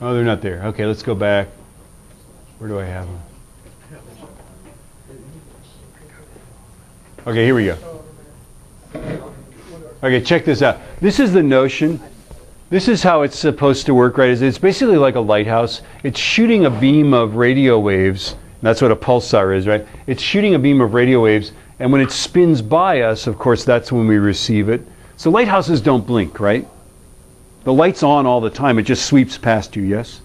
Oh, they're not there. Okay, let's go back. Where do I have them? Okay, here we go. Okay, check this out. This is the notion. This is how it's supposed to work, right? It's basically like a lighthouse. It's shooting a beam of radio waves. That's what a pulsar is, right? It's shooting a beam of radio waves, and when it spins by us, of course, that's when we receive it. So lighthouses don't blink, right? The light's on all the time. It just sweeps past you, yes?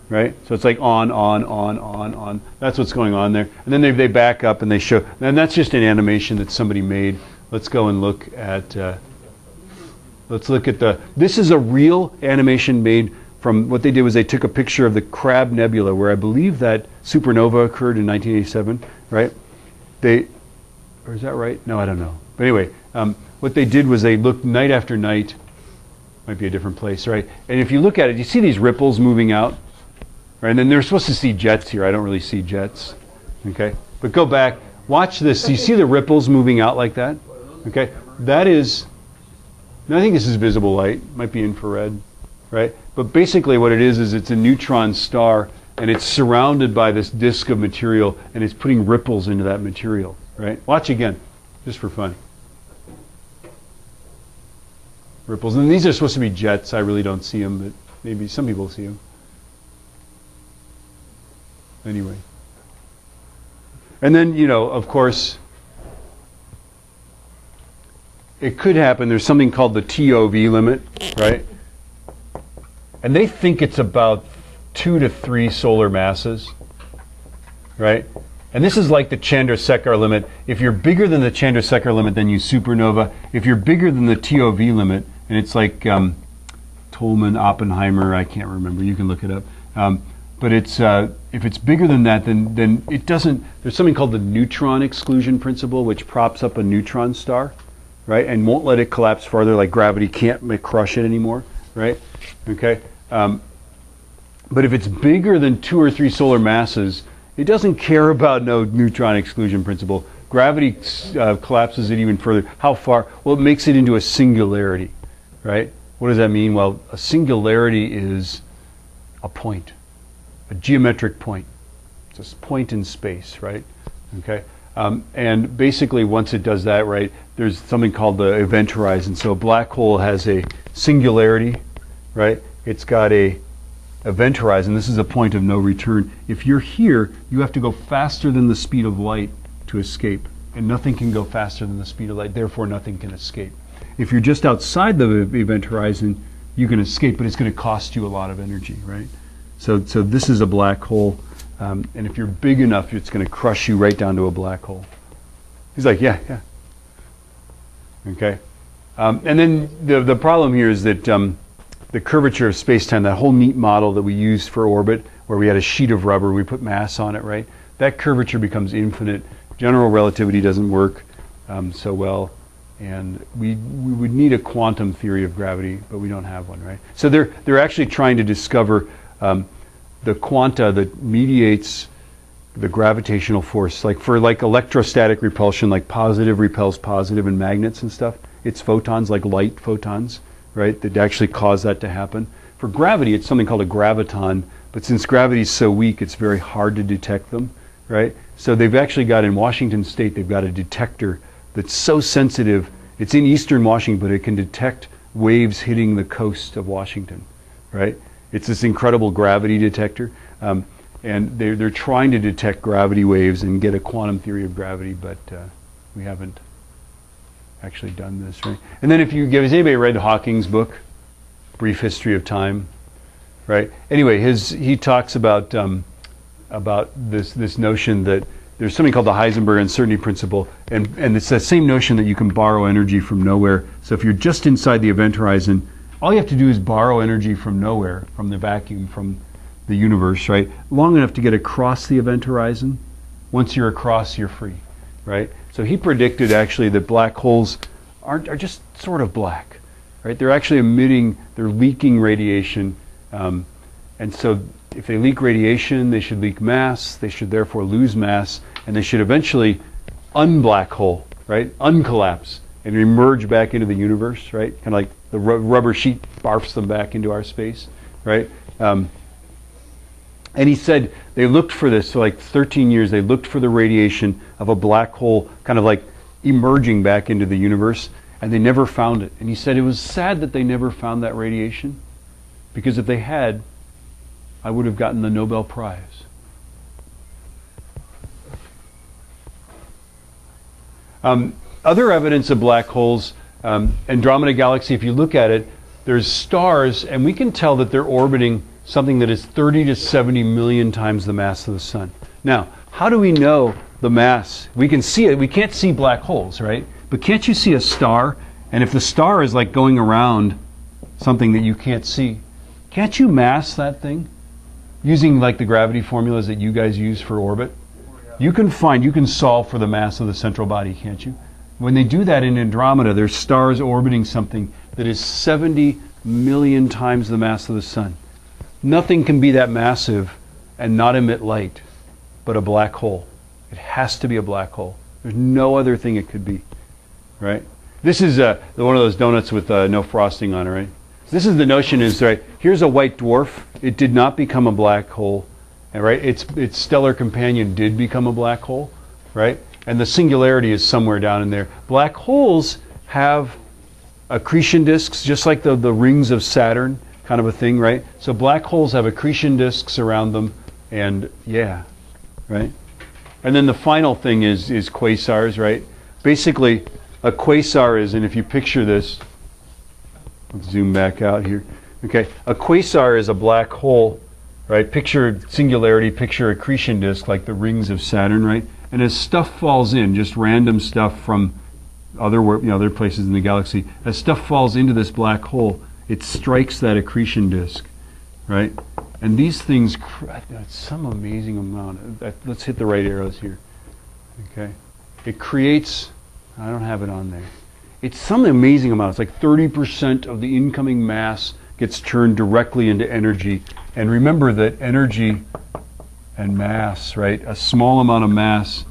Right? So it's like on, on, on, on, on. That's what's going on there. And then they back up and they show, and that's just an animation that somebody made. Let's go and look at, this is a real animation made from, what they did was they took a picture of the Crab Nebula, where I believe that supernova occurred in 1987, right? Or is that right? No, I don't know. But anyway, what they did was they looked night after night, might be a different place, right? And if you look at it, you see these ripples moving out, right? And then they're supposed to see jets here. I don't really see jets, okay? But go back, watch this. You see the ripples moving out like that? Okay, that is, I think this is visible light, might be infrared, right? But basically what it is it's a neutron star, and it's surrounded by this disk of material, and it's putting ripples into that material, right? Watch again, just for fun. Ripples, and these are supposed to be jets. I really don't see them, but maybe some people see them. Anyway. And then, you know, of course, it could happen. There's something called the TOV limit, right? And they think it's about 2 to 3 solar masses, right? And this is like the Chandrasekhar limit. If you're bigger than the Chandrasekhar limit, then you supernova. If you're bigger than the TOV limit, and it's like Tolman, Oppenheimer, I can't remember, you can look it up. But it's if it's bigger than that, then it doesn't, there's something called the neutron exclusion principle, which props up a neutron star, right? And won't let it collapse farther, like gravity can't crush it anymore, right? Okay. But if it's bigger than 2 or 3 solar masses, it doesn't care about no neutron exclusion principle. Gravity collapses it even further. How far? Well, it makes it into a singularity, right? What does that mean? Well, a singularity is a point, a geometric point. It's a point in space, right? Okay. And basically, once it does that, right, there's something called the event horizon. So a black hole has a singularity, right? It's got a event horizon. This is a point of no return. If you're here, you have to go faster than the speed of light to escape. And nothing can go faster than the speed of light. Therefore, nothing can escape. If you're just outside the event horizon, you can escape, but it's going to cost you a lot of energy, right? So this is a black hole. And if you're big enough, it's going to crush you right down to a black hole. He's like, yeah. Okay. And then the problem here is that the curvature of space-time, that whole neat model that we used for orbit, where we had a sheet of rubber, we put mass on it, right? That curvature becomes infinite. General relativity doesn't work so well. And we would need a quantum theory of gravity, but we don't have one, right? So they're actually trying to discover the quanta that mediates the gravitational force. Like for electrostatic repulsion, like positive repels positive in magnets and stuff, it's photons, like light photons, right, that actually cause that to happen. For gravity, it's something called a graviton, but since gravity is so weak, it's very hard to detect them, right? So they've actually got, in Washington State, they've got a detector that's so sensitive. It's in eastern Washington, but it can detect waves hitting the coast of Washington, right? It's this incredible gravity detector, and they're trying to detect gravity waves and get a quantum theory of gravity, but we haven't actually done this, right? And then has anybody read Hawking's book, Brief History of Time, right? Anyway, he talks about this notion that there's something called the Heisenberg uncertainty principle, and it's that same notion that you can borrow energy from nowhere. So if you're just inside the event horizon, all you have to do is borrow energy from nowhere, from the vacuum, from the universe, right? Long enough to get across the event horizon. Once you're across, you're free, right? So he predicted actually that black holes are just sort of black, right? They're actually they're leaking radiation, and so if they leak radiation, they should leak mass. They should therefore lose mass, and they should eventually unblack hole, right? Uncollapse and emerge back into the universe, right? Kind of like the rubber sheet barfs them back into our space, right? And he said they looked for this for like 13 years. They looked for the radiation of a black hole kind of like emerging back into the universe, and they never found it. And he said it was sad that they never found that radiation, because if they had, I would have gotten the Nobel Prize. Other evidence of black holes, Andromeda Galaxy, if you look at it, there's stars, and we can tell that they're orbiting something that is 30 to 70 million times the mass of the sun. Now, how do we know the mass? We can see it. We can't see black holes, right? But can't you see a star? And if the star is like going around something that you can't see, can't you mass that thing using like the gravity formulas that you guys use for orbit? You can solve for the mass of the central body, can't you? When they do that in Andromeda, there's stars orbiting something that is 70 million times the mass of the sun. Nothing can be that massive and not emit light but a black hole. It has to be a black hole. There's no other thing it could be, right? This is one of those donuts with no frosting on it, right? This is the notion is, right, here's a white dwarf. It did not become a black hole, right? Its stellar companion did become a black hole, right? And the singularity is somewhere down in there. Black holes have accretion disks, just like the rings of Saturn, kind of a thing, right? So black holes have accretion disks around them, and yeah, right? And then the final thing is quasars, right? Basically, a quasar is, and if you picture this, let's zoom back out here. Okay, a quasar is a black hole, right? Picture singularity, picture accretion disk, like the rings of Saturn, right? And as stuff falls in, just random stuff from other places in the galaxy, as stuff falls into this black hole, it strikes that accretion disk, right? And these things, that's some amazing amount. Let's hit the right arrows here. Okay, it creates. I don't have it on there. It's some amazing amount. It's like 30% of the incoming mass gets turned directly into energy. And remember that energy and mass, right? A small amount of mass.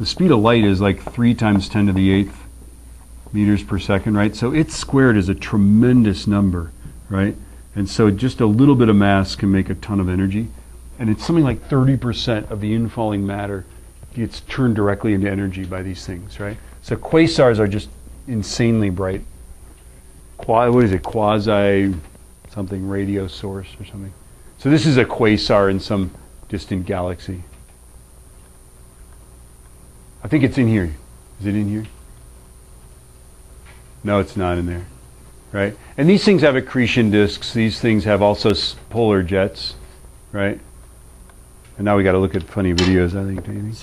The speed of light is like 3 times 10 to the 8th meters per second, right? So it's squared is a tremendous number, right? And so just a little bit of mass can make a ton of energy. And it's something like 30% of the infalling matter gets turned directly into energy by these things, right? So quasars are just insanely bright. What is it? Quasi something radio source or something. So this is a quasar in some distant galaxy. I think it's in here. Is it in here? No, it's not in there, right? And these things have accretion disks. These things have also polar jets, right? And now we got to look at funny videos, I think, do you think?